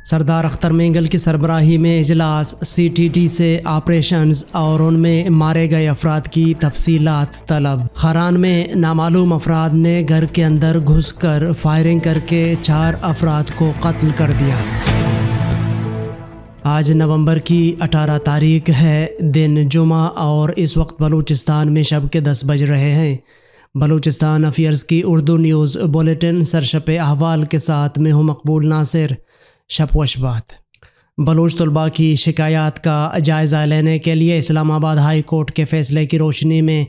سردار اختر مینگل کی سربراہی میں اجلاس، سی ٹی ٹی سے آپریشنز اور ان میں مارے گئے افراد کی تفصیلات طلب۔ خران میں نامعلوم افراد نے گھر کے اندر گھس کر فائرنگ کر کے 4 افراد کو قتل کر دیا۔ آج نومبر کی 18 تاریخ ہے، دن جمعہ، اور اس وقت بلوچستان میں شب کے 10 بج رہے ہیں۔ بلوچستان افیئرز کی اردو نیوز بلیٹن سرشپ احوال کے ساتھ میں ہوں مقبول ناصر۔ شب و شبات۔ بلوچ طلباء کی شکایات کا جائزہ لینے کے لیے اسلام آباد ہائی کورٹ کے فیصلے کی روشنی میں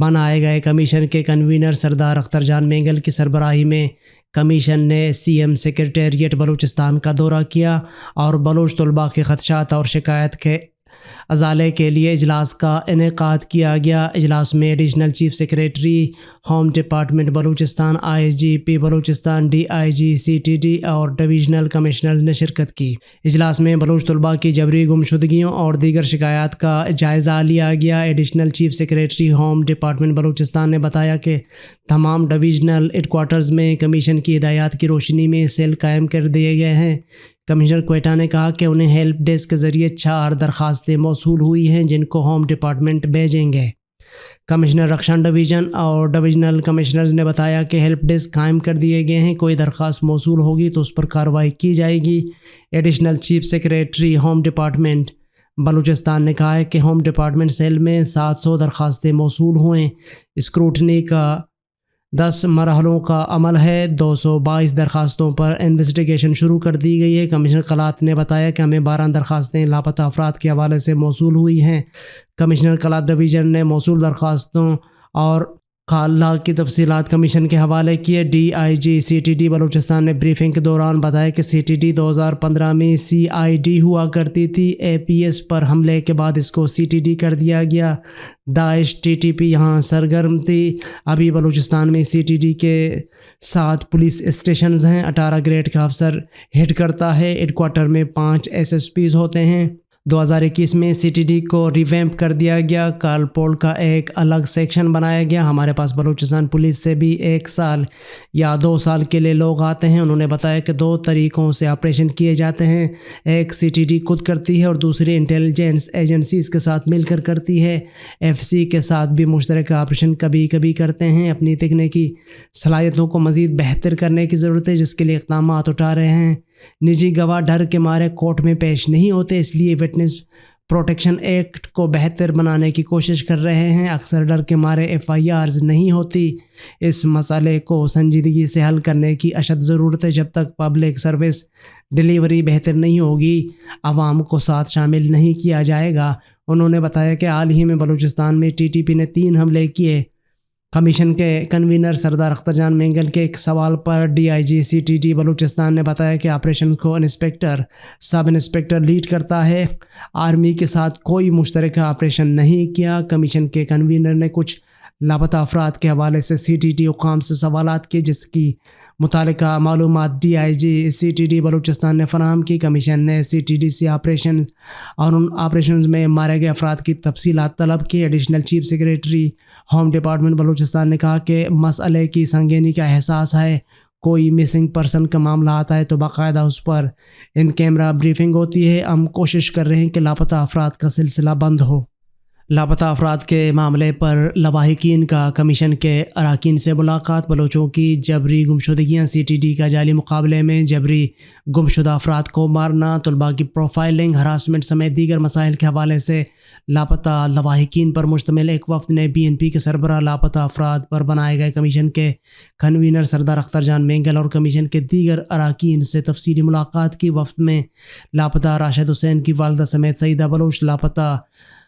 بنائے گئے کمیشن کے کنوینر سردار اختر جان مینگل کی سربراہی میں کمیشن نے سی ایم سیکریٹریٹ بلوچستان کا دورہ کیا اور بلوچ طلباء کے خدشات اور شکایت کے ازالے کے لیے اجلاس کا انعقاد کیا گیا۔ اجلاس میں additional chief secretary home department Balochistan, I G P Balochistan, D I G, C T D اور ڈویژنل کمشنرز نے شرکت کی۔ اجلاس میں بلوچ طلباء کی جبری گمشدگیوں اور دیگر شکایات کا جائزہ لیا گیا۔ Additional chief secretary home department Balochistan نے بتایا کہ تمام ڈویژنل ہیڈ کوارٹرز میں کمیشن کی ہدایات کی روشنی میں سیل قائم کر دیے گئے ہیں۔ کمشنر کوئٹہ نے کہا کہ انہیں ہیلپ ڈیسک کے ذریعے 4 درخواستیں موصول ہوئی ہیں جن کو ہوم ڈپارٹمنٹ بھیجیں گے۔ کمشنر رکشان ڈویژن اور ڈویژنل کمشنرز نے بتایا کہ ہیلپ ڈیسک قائم کر دیے گئے ہیں، کوئی درخواست موصول ہوگی تو اس پر کارروائی کی جائے گی۔ Additional chief secretary home department Balochistan نے کہا ہے کہ ہوم ڈپارٹمنٹ سیل میں 700 درخواستیں موصول ہوئیں۔ اسکروٹنی کا 10 مرحلوں کا عمل ہے۔ 222 درخواستوں پر انویسٹیگیشن شروع کر دی گئی ہے۔ کمشنر قلات نے بتایا کہ ہمیں 12 درخواستیں لاپتہ افراد کے حوالے سے موصول ہوئی ہیں۔ کمشنر قلات ڈویژن نے موصول درخواستوں اور خالہ کی تفصیلات کمیشن کے حوالے کیے۔ D I G C T D Balochistan نے بریفنگ کے دوران بتایا کہ سی ٹی ڈی 2015 میں سی آئی ڈی ہوا کرتی تھی۔ اے پی ایس پر حملے کے بعد اس کو سی ٹی ڈی کر دیا گیا۔ داعش ٹی ٹی پی یہاں سرگرم تھی۔ ابھی بلوچستان میں سی ٹی ڈی کے 7 پولیس اسٹیشنز ہیں۔ 18 گریڈ کا افسر ہیڈ کرتا ہے۔ ہیڈ کوارٹر میں 5 ایس ایس پیز ہوتے ہیں۔ 2021 میں سی ٹی ڈی کو ریویمپ کر دیا گیا۔ کالپول کا ایک الگ سیکشن بنایا گیا۔ ہمارے پاس بلوچستان پولیس سے بھی 1 سال یا 2 سال کے لیے لوگ آتے ہیں۔ انہوں نے بتایا کہ 2 طریقوں سے آپریشن کیے جاتے ہیں، ایک سی ٹی ڈی خود کرتی ہے اور دوسری انٹیلیجنس ایجنسیز کے ساتھ مل کر کرتی ہے۔ ایف سی کے ساتھ بھی مشترکہ آپریشن کبھی کبھی کرتے ہیں۔ اپنی تکنیکی صلاحیتوں کو مزید بہتر کرنے کی ضرورت ہے جس کے لیے اقدامات اٹھا رہے ہیں۔ نجی گواہ ڈر کے مارے کورٹ میں پیش نہیں ہوتے، اس لیے وٹنس پروٹیکشن ایکٹ کو بہتر بنانے کی کوشش کر رہے ہیں۔ اکثر ڈر کے مارے ایف آئی آرز نہیں ہوتی۔ اس مسئلے کو سنجیدگی سے حل کرنے کی اشد ضرورت ہے۔ جب تک پبلک سروس ڈیلیوری بہتر نہیں ہوگی، عوام کو ساتھ شامل نہیں کیا جائے گا۔ انہوں نے بتایا کہ حال ہی میں بلوچستان میں ٹی ٹی پی نے 3 حملے کیے۔ کمیشن کے کنوینر سردار اختر جان مینگل کے ایک سوال پر D I G C T D Balochistan نے بتایا کہ آپریشن کو انسپکٹر سب انسپکٹر لیڈ کرتا ہے۔ آرمی کے ساتھ کوئی مشترکہ آپریشن نہیں کیا۔ کمیشن کے کنوینر نے کچھ لاپتہ افراد کے حوالے سے سی ٹی ڈی حکام سے سوالات کیے جس کی متعلقہ معلومات D I G C T D Balochistan نے فراہم کی۔ کمیشن نے سی ٹی ڈی سے آپریشن اور ان آپریشنز میں مارے گئے افراد کی تفصیلات طلب کی۔ Additional chief secretary home department Balochistan نے کہا کہ مسئلے کی سنگینی کا احساس ہے۔ کوئی مسنگ پرسن کا معاملہ آتا ہے تو باقاعدہ اس پر ان کیمرہ بریفنگ ہوتی ہے۔ ہم کوشش کر رہے ہیں کہ لاپتہ افراد کا سلسلہ بند ہو۔ لاپتہ افراد کے معاملے پر لواحقین کا کمیشن کے اراکین سے ملاقات۔ بلوچوں کی جبری گمشدگیاں، سی ٹی ڈی کا جعلی مقابلے میں جبری گمشدہ افراد کو مارنا، طلباء کی پروفائلنگ، ہراسمنٹ سمیت دیگر مسائل کے حوالے سے لاپتہ لواحقین پر مشتمل ایک وفد نے بی این پی کے سربراہ، لاپتہ افراد پر بنائے گئے کمیشن کے کنوینر سردار اختر جان مینگل اور کمیشن کے دیگر اراکین سے تفصیلی ملاقات کی۔ وفد میں لاپتہ راشد حسین کی والدہ سمیت سعیدہ بلوچ، لاپتہ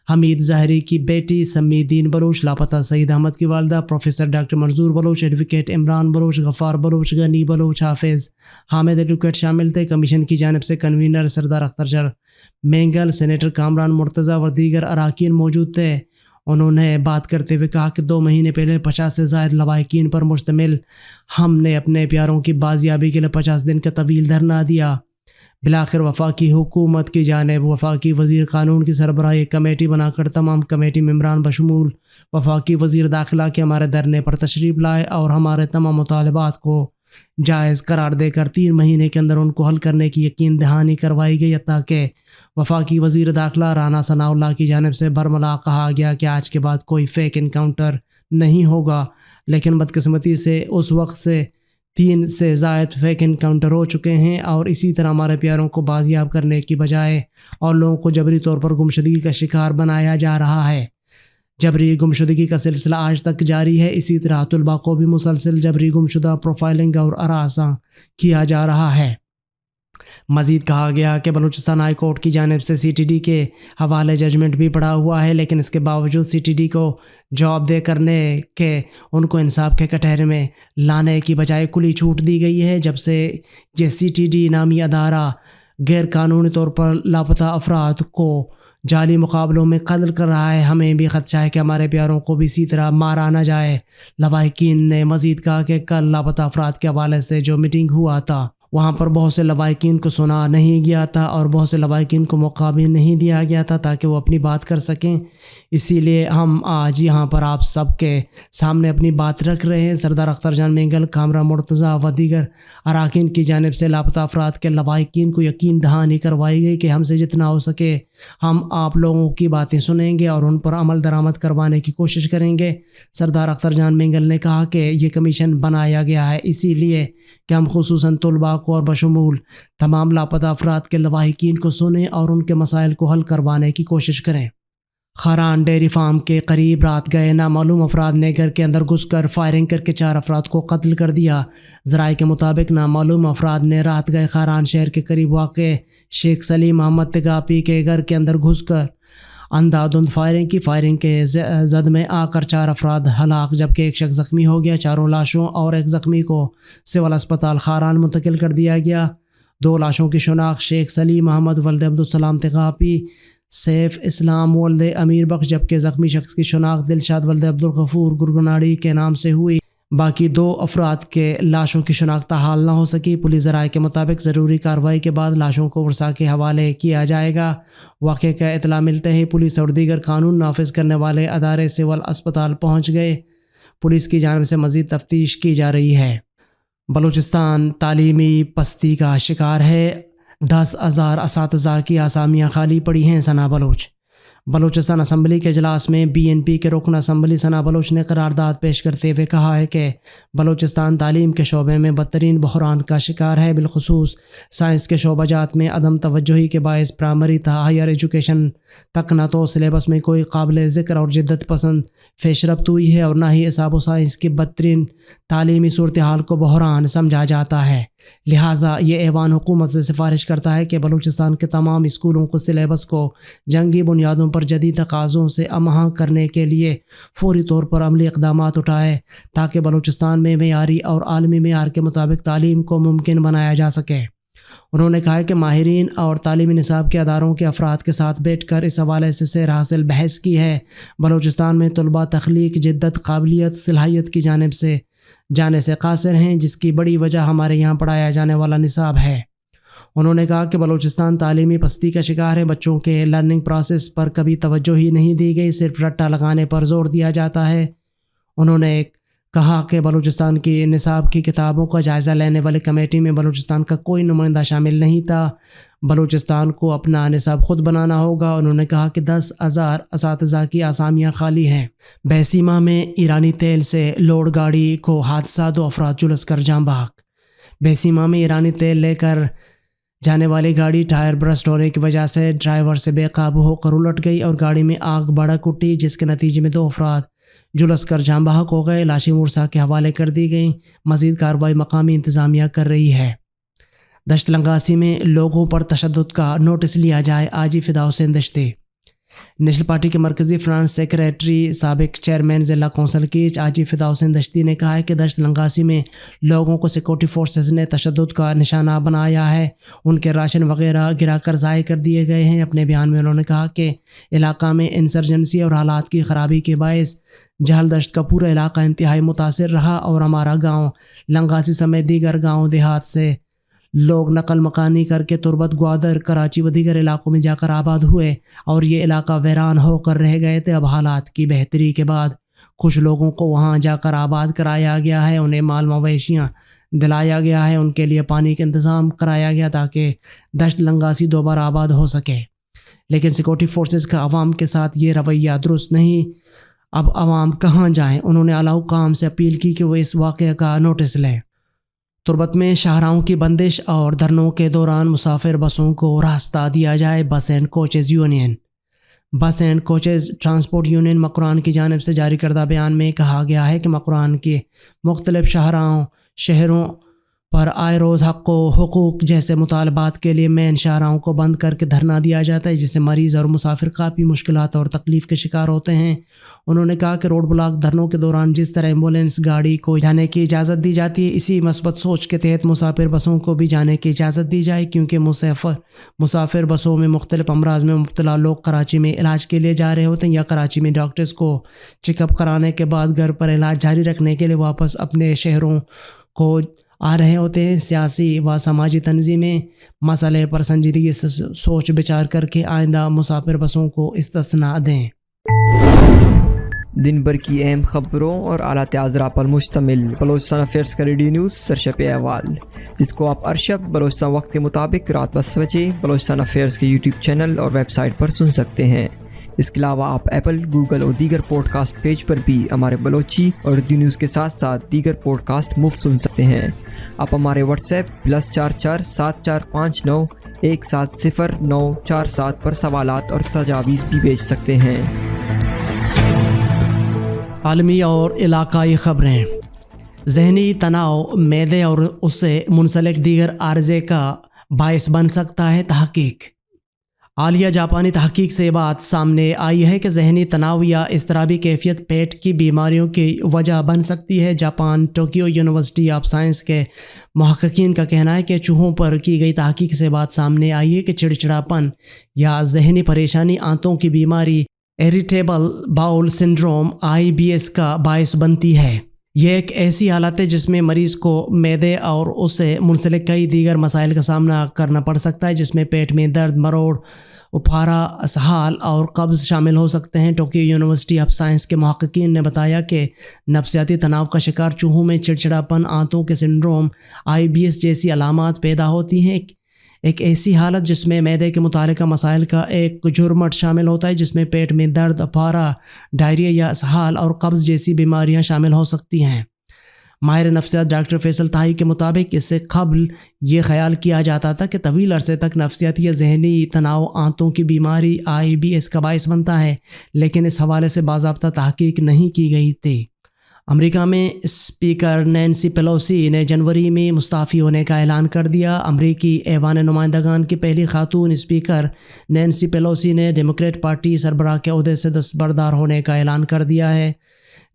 حمید ظاہری کی بیٹی سمی دین بلوچ، لاپتہ سعید احمد کی والدہ پروفیسر ڈاکٹر منظور بلوچ، ایڈوکیٹ عمران بلوچ، غفار بلوچ، غنی بلوچ، حافظ حامد ایڈوکیٹ شامل تھے۔ کمیشن کی جانب سے کنوینر سردار اختر جان مینگل، سینیٹر کامران مرتضیٰ اور دیگر اراکین موجود تھے۔ انہوں نے بات کرتے ہوئے کہا کہ 2 مہینے پہلے 50 سے زائد لواحقین پر مشتمل ہم نے اپنے پیاروں کی بازیابی کے لیے 50 دن کا طویل دھرنا دیا۔ بلاخر وفاقی حکومت کی جانب وفاقی وزیر قانون کی سربراہی ایک کمیٹی بنا کر تمام کمیٹی ممبران بشمول وفاقی وزیر داخلہ کے ہمارے دھرنے پر تشریف لائے اور ہمارے تمام مطالبات کو جائز قرار دے کر 3 مہینے کے اندر ان کو حل کرنے کی یقین دہانی کروائی گئی، تاکہ وفاقی وزیر داخلہ رانا ثناء اللہ کی جانب سے برملا کہا گیا کہ آج کے بعد کوئی فیک انکاؤنٹر نہیں ہوگا، لیکن بدقسمتی سے اس وقت سے 3 سے زائد فیک انکاؤنٹر ہو چکے ہیں، اور اسی طرح ہمارے پیاروں کو بازیاب کرنے کی بجائے اور لوگوں کو جبری طور پر گمشدگی کا شکار بنایا جا رہا ہے۔ جبری گمشدگی کا سلسلہ آج تک جاری ہے۔ اسی طرح طلباء کو بھی مسلسل جبری گمشدہ پروفائلنگ اور ہراساں کیا جا رہا ہے۔ مزید کہا گیا کہ بلوچستان ہائی کورٹ کی جانب سے سی ٹی ڈی کے حوالے ججمنٹ بھی پڑا ہوا ہے، لیکن اس کے باوجود سی ٹی ڈی کو جواب دے کرنے کے ان کو انصاف کے کٹہرے میں لانے کی بجائے کھلی چھوٹ دی گئی ہے۔ جب سے یہ سی ٹی ڈی نامی ادارہ غیر قانونی طور پر لاپتہ افراد کو جعلی مقابلوں میں قتل کر رہا ہے، ہمیں بھی خدشہ ہے کہ ہمارے پیاروں کو بھی اسی طرح مارا نہ جائے۔ لواحقین نے مزید کہا کہ کل لاپتہ افراد کے حوالے سے جو میٹنگ ہوا تھا، وہاں پر بہت سے لواحقین کو سنا نہیں گیا تھا اور بہت سے لواحقین کو موقع بھی نہیں دیا گیا تھا تاکہ وہ اپنی بات کر سکیں۔ اسی لیے ہم آج یہاں پر آپ سب کے سامنے اپنی بات رکھ رہے ہیں۔ سردار اختر جان مینگل، کامرہ مرتضیٰ و دیگر اراکین کی جانب سے لاپتہ افراد کے لواحقین کو یقین دہانی کروائی گئی کہ ہم سے جتنا ہو سکے ہم آپ لوگوں کی باتیں سنیں گے اور ان پر عمل درآمد کروانے کی کوشش کریں گے۔ سردار اختر جان مینگل نے کہا کہ یہ کمیشن بنایا گیا ہے اسی لیے کہ ہم خصوصاً طلباء کو اور بشمول تمام لاپتہ افراد کے لواحقین کو سنیں اور ان کے مسائل کو حل کروانے کی کوشش کریں۔ خاران ڈیری فارم کے قریب رات گئے نامعلوم افراد نے گھر کے اندر گھس کر فائرنگ کر کے 4 افراد کو قتل کر دیا۔ ذرائع کے مطابق نامعلوم افراد نے رات گئے خاران شہر کے قریب واقع شیخ سلیم محمد تگاپی کے گھر کے اندر گھس کر اندھادھند فائرنگ کے زد میں آ کر 4 افراد ہلاک جبکہ ایک شخص زخمی ہو گیا۔ 4 لاشوں اور ایک زخمی کو سول اسپتال خاران منتقل کر دیا گیا۔ 2 لاشوں کی شناخت شیخ سلیم محمد ولد عبدالسلام تغاپی، سیف اسلام ولد امیر بخش، جبکہ زخمی شخص کی شناخت دلشاد ولد عبدالغفور گرگناڑی کے نام سے ہوئی۔ باقی 2 افراد کے لاشوں کی شناخت حال نہ ہو سکی۔ پولیس ذرائع کے مطابق ضروری کارروائی کے بعد لاشوں کو ورثاء کے حوالے کیا جائے گا۔ واقعے کا اطلاع ملتے ہی پولیس اور دیگر قانون نافذ کرنے والے ادارے سول اسپتال پہنچ گئے۔ پولیس کی جانب سے مزید تفتیش کی جا رہی ہے۔ بلوچستان تعلیمی پستی کا شکار ہے، 10,000 اساتذہ کی اسامیاں خالی پڑی ہیں۔ ثنا بلوچ بلوچستان اسمبلی کے اجلاس میں بی این پی کے رکن اسمبلی ثنا بلوچ نے قرارداد پیش کرتے ہوئے کہا ہے کہ بلوچستان تعلیم کے شعبے میں بدترین بحران کا شکار ہے، بالخصوص سائنس کے شعبہ جات میں عدم توجہی کے باعث پرائمری تا ہائر ایجوکیشن تک نہ تو سلیبس میں کوئی قابل ذکر اور جدت پسند پیشرفت ہوئی ہے اور نہ ہی اعصاب و سائنس کی بدترین تعلیمی صورتحال کو بحران سمجھا جاتا ہے۔ لہٰذا یہ ایوان حکومت سے سفارش کرتا ہے کہ بلوچستان کے تمام اسکولوں کو سلیبس کو جنگی بنیادوں پر جدید تقاضوں سے ہم آہنگ کرنے کے لیے فوری طور پر عملی اقدامات اٹھائے تاکہ بلوچستان میں معیاری اور عالمی معیار کے مطابق تعلیم کو ممکن بنایا جا سکے۔ انہوں نے کہا کہ ماہرین اور تعلیمی نصاب کے اداروں کے افراد کے ساتھ بیٹھ کر اس حوالے سے سیر حاصل بحث کی ہے۔ بلوچستان میں طلباء تخلیق، جدت، قابلیت، صلاحیت کی جانب سے جانے سے قاصر ہیں، جس کی بڑی وجہ ہمارے یہاں پڑھایا جانے والا نصاب ہے۔ انہوں نے کہا کہ بلوچستان تعلیمی پستی کا شکار ہے، بچوں کے لرننگ پروسیس پر کبھی توجہ ہی نہیں دی گئی، صرف رٹا لگانے پر زور دیا جاتا ہے۔ انہوں نے کہا کہ بلوچستان کی نصاب کی کتابوں کا جائزہ لینے والی کمیٹی میں بلوچستان کا کوئی نمائندہ شامل نہیں تھا۔ بلوچستان کو اپنا نصاب خود بنانا ہوگا۔ انہوں نے کہا کہ 10,000 اساتذہ کی اسامیاں خالی ہیں۔ بیسیما میں ایرانی تیل سے لوڈ گاڑی کو حادثہ، 2 افراد جلس کر جاں بحق۔ بیسیما میں ایرانی تیل لے کر جانے والی گاڑی ٹائر برسٹ ہونے کی وجہ سے ڈرائیور سے بے قابو ہو کر الٹ گئی اور گاڑی میں آگ بھڑک اٹھی، جس کے نتیجے میں 2 افراد جلس کر جاں بحق ہو گئے۔ لاشیں ورثاء کے حوالے کر دی گئیں۔ مزید کارروائی مقامی انتظامیہ کر رہی ہے۔ دشت لنگاسی میں لوگوں پر تشدد کا نوٹس لیا جائے، آج ہی فدا حسین دشتی۔ نیشنل پارٹی کے مرکزی فرنٹ سیکریٹری سابق چیئرمین ضلع کونسل کی آج ہی فدا حسین دشتی نے کہا ہے کہ دشت لنگاسی میں لوگوں کو سیکورٹی فورسز نے تشدد کا نشانہ بنایا ہے، ان کے راشن وغیرہ گرا کر ضائع کر دیے گئے ہیں۔ اپنے بیان میں انہوں نے کہا کہ علاقہ میں انسرجنسی اور حالات کی خرابی کے باعث جہل دشت کا پورا علاقہ انتہائی متاثر رہا اور ہمارا گاؤں لنگاسی سمیت دیگر گاؤں دیہات سے لوگ نقل مکانی کر کے تربت، گوادر، کراچی و دیگر علاقوں میں جا کر آباد ہوئے اور یہ علاقہ ویران ہو کر رہ گئے تھے۔ اب حالات کی بہتری کے بعد کچھ لوگوں کو وہاں جا کر آباد کرایا گیا ہے، انہیں مال مویشیاں دلایا گیا ہے، ان کے لیے پانی کا انتظام کرایا گیا تاکہ دشت لنگاسی دوبارہ آباد ہو سکے، لیکن سیکورٹی فورسز کا عوام کے ساتھ یہ رویہ درست نہیں۔ اب عوام کہاں جائیں؟ انہوں نے اعلیٰ حکام سے اپیل کی کہ وہ اس واقعے کا نوٹس لیں۔ تربت میں شاہراہوں کی بندش اور دھرنوں کے دوران مسافر بسوں کو راستہ دیا جائے۔ بس اینڈ کوچز یونین بس and coaches transport union Makran کی جانب سے جاری کردہ بیان میں کہا گیا ہے کہ مکران کے مختلف شہروں پر آئے روز حق و حقوق جیسے مطالبات کے لیے مین شاہراہوں کو بند کر کے دھرنا دیا جاتا ہے، جس سے مریض اور مسافر کافی مشکلات اور تکلیف کے شکار ہوتے ہیں۔ انہوں نے کہا کہ روڈ بلاک دھرنوں کے دوران جس طرح ایمبولینس گاڑی کو جانے کی اجازت دی جاتی ہے، اسی مثبت سوچ کے تحت مسافر بسوں کو بھی جانے کی اجازت دی جائے، کیونکہ مسافر بسوں میں مختلف امراض میں مبتلا لوگ کراچی میں علاج کے لیے جا رہے ہوتے ہیں یا کراچی میں ڈاکٹرز کو چیک اپ کرانے کے بعد گھر پر علاج جاری رکھنے کے لیے واپس اپنے شہروں کو آ رہے ہوتے ہیں۔ سیاسی و سماجی تنظیمیں مسئلے پر سنجیدگی سے سوچ بچار کر کے آئندہ مسافر بسوں کو استثناء دیں۔ دن بھر کی اہم خبروں اور اعلیٰ تازہ پر مشتمل بلوچستان افیئرز کا ریڈیو نیوز سرشپ احوال، جس کو آپ ارشب بلوچستان وقت کے مطابق رات 10 بجے بلوچستان افیئرز کے یوٹیوب چینل اور ویب سائٹ پر سن سکتے ہیں۔ اس کے علاوہ آپ ایپل، گوگل اور دیگر پوڈ کاسٹ پیج پر بھی ہمارے بلوچی اور اردو نیوز کے ساتھ ساتھ دیگر پوڈ کاسٹ مفت سن سکتے ہیں۔ آپ ہمارے واٹس ایپ +44 7459 170 پر سوالات اور تجاویز بھی بھیج سکتے ہیں۔ عالمی اور علاقائی خبریں۔ ذہنی تناؤ معدے اور اس سے منسلک دیگر عارضے کا باعث بن سکتا ہے، تحقیق۔ حالیہ جاپانی تحقیق سے بات سامنے آئی ہے کہ ذہنی تناؤ یا اضطرابی کیفیت پیٹ کی بیماریوں کی وجہ بن سکتی ہے۔ Japan Tokyo university of science کے محققین کا کہنا ہے کہ چوہوں پر کی گئی تحقیق سے بات سامنے آئی ہے کہ چڑچڑاپن یا ذہنی پریشانی آنتوں کی بیماری اریٹیبل باؤل سنڈروم (IBS) کا باعث بنتی ہے۔ یہ ایک ایسی حالت ہے جس میں مریض کو معدے اور اس سے منسلک کئی دیگر مسائل کا سامنا کرنا پڑ سکتا ہے، جس میں پیٹ میں درد، مروڑ، اپھارا، اسہال اور قبض شامل ہو سکتے ہیں۔ ٹوکیو یونیورسٹی آف سائنس کے محققین نے بتایا کہ نفسیاتی تناؤ کا شکار چوہوں میں چڑچڑاپن، آنتوں کے سنڈروم (IBS) جیسی علامات پیدا ہوتی ہیں، ایک ایسی حالت جس میں معدے کے متعلقہ مسائل کا ایک جرمٹ شامل ہوتا ہے، جس میں پیٹ میں درد، اپھارا، ڈائریا یا اسہال اور قبض جیسی بیماریاں شامل ہو سکتی ہیں۔ ماہر نفسیات ڈاکٹر فیصل طاہی کے مطابق اس سے قبل یہ خیال کیا جاتا تھا کہ طویل عرصے تک نفسیاتی یا ذہنی تناؤ آنتوں کی بیماری (IBS) کا باعث بنتا ہے، لیکن اس حوالے سے باضابطہ تحقیق نہیں کی گئی تھی۔ امریکہ میں اسپیکر نینسی پیلوسی نے جنوری میں مستعفی ہونے کا اعلان کر دیا۔ امریکی ایوان نمائندگان کی پہلی خاتون اسپیکر نینسی پیلوسی نے ڈیموکریٹ پارٹی سربراہ کے عہدے سے دستبردار ہونے کا اعلان کر دیا ہے۔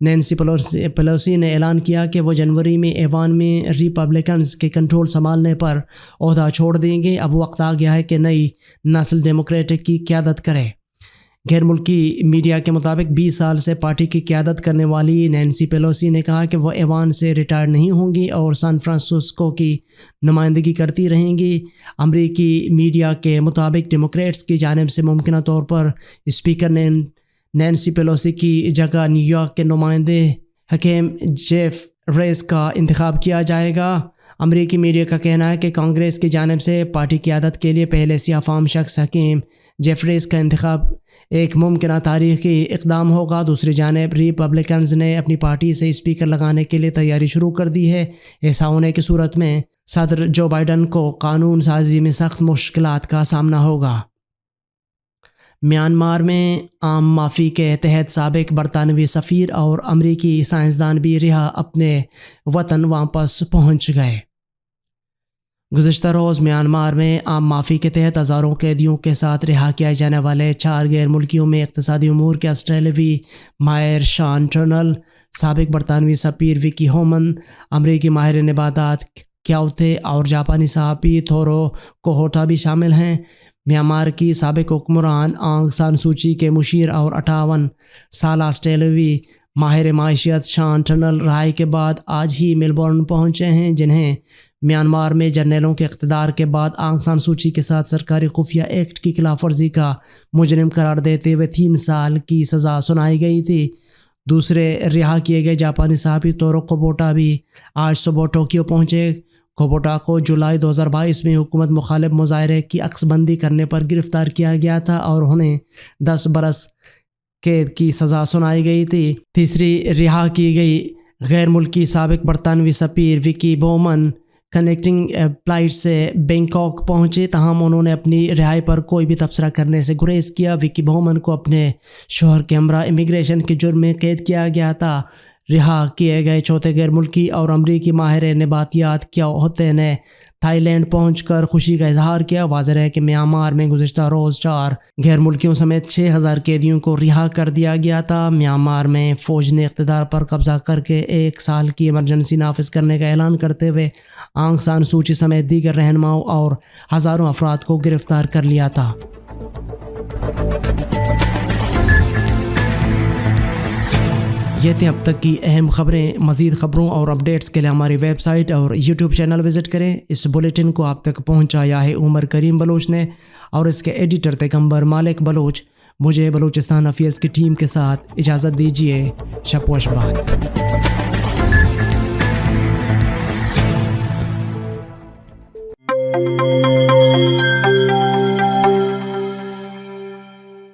نینسی پیلوسی نے اعلان کیا کہ وہ جنوری میں ایوان میں ریپبلکنز کے کنٹرول سنبھالنے پر عہدہ چھوڑ دیں گے۔ اب وقت آ گیا ہے کہ نئی نسل ڈیموکریٹ کی قیادت کرے۔ غیر ملکی میڈیا کے مطابق 20 سال سے پارٹی کی قیادت کرنے والی نینسی پیلوسی نے کہا کہ وہ ایوان سے ریٹائر نہیں ہوں گی اور سان فرانسسکو کی نمائندگی کرتی رہیں گی۔ امریکی میڈیا کے مطابق ڈیموکریٹس کی جانب سے ممکنہ طور پر اسپیکر نینسی پیلوسی کی جگہ نیو یارک کے نمائندے حکیم جیف ریس کا انتخاب کیا جائے گا۔ امریکی میڈیا کا کہنا ہے کہ کانگریس کی جانب سے پارٹی قیادت کے لیے پہلے سیاہ فام شخص حکیم جیف ریس کا انتخاب ایک ممکنہ تاریخی اقدام ہوگا۔ دوسری جانب ریپبلکنز نے اپنی پارٹی سے اسپیکر لگانے کے لیے تیاری شروع کر دی ہے۔ ایسا ہونے کی صورت میں صدر جو بائیڈن کو قانون سازی میں سخت مشکلات کا سامنا ہوگا۔ میانمار میں عام معافی کے تحت سابق برطانوی سفیر اور امریکی سائنسدان بھی رہا اپنے وطن واپس پہنچ گئے۔ گزشتہ روز میانمار میں عام معافی کے تحت ہزاروں قیدیوں کے ساتھ رہا کیے جانے والے 4 غیر ملکیوں میں اقتصادی امور کے آسٹریلوی ماہر شان ٹرنل، سابق برطانوی سفیر وکی ہومن، امریکی ماہر نباتات کیاوتے اور جاپانی صحافی تھورو کوہوٹا بھی شامل ہیں۔ میانمار کی سابق حکمران آنگ سان سوچی کے مشیر اور 58 سالہ آسٹریلوی ماہر معیشت شان ٹرنل رہائی کے بعد آج ہی میلبورن پہنچے ہیں، جنہیں میانمار میں جرنیلوں کے اقتدار کے بعد آنگ سان سوچی کے ساتھ سرکاری خفیہ ایکٹ کی خلاف ورزی کا مجرم قرار دیتے ہوئے 3 سال کی سزا سنائی گئی تھی۔ دوسرے رہا کیے گئے جاپانی صحافی توورو کوبوٹا بھی آج صبح ٹوکیو پہنچے۔ کوبوٹا کو جولائی 2022 میں حکومت مخالف مظاہرے کی عکس بندی کرنے پر گرفتار کیا گیا تھا اور انہیں 10 برس قید کی سزا سنائی گئی تھی۔ تیسری رہا کی گئی غیر ملکی سابق برطانوی سفیر وکی بومن کنیکٹنگ فلائٹ سے بینکاک پہنچے، تاہم انہوں نے اپنی رہائی پر کوئی بھی تبصرہ کرنے سے گریز کیا۔ وکی بومن کو اپنے شوہر کے ہمراہ امیگریشن کے جرم میں قید کیا گیا تھا۔ رہا کیے گئے چوتھے غیر ملکی اور امریکی ماہر نباتیات کیا ہوتے نے تھائی لینڈ پہنچ کر خوشی کا اظہار کیا۔ واضح ہے کہ میانمار میں گزشتہ روز 4 غیر ملکیوں سمیت 6000 قیدیوں کو رہا کر دیا گیا تھا۔ میانمار میں فوج نے اقتدار پر قبضہ کر کے 1 سال کی ایمرجنسی نافذ کرنے کا اعلان کرتے ہوئے آنگ سان سوچی سمیت دیگر رہنماؤں اور ہزاروں افراد کو گرفتار کر لیا تھا۔ یہ تھیں اب تک کی اہم خبریں۔ مزید خبروں اور اپڈیٹس کے لیے ہماری ویب سائٹ اور یوٹیوب چینل وزٹ کریں۔ اس بلیٹن کو آپ تک پہنچایا ہے عمر کریم بلوچ نے اور اس کے ایڈیٹر پیغمبر مالک بلوچ۔ مجھے بلوچستان افیئرز کی ٹیم کے ساتھ اجازت دیجیے۔ شب و شبات۔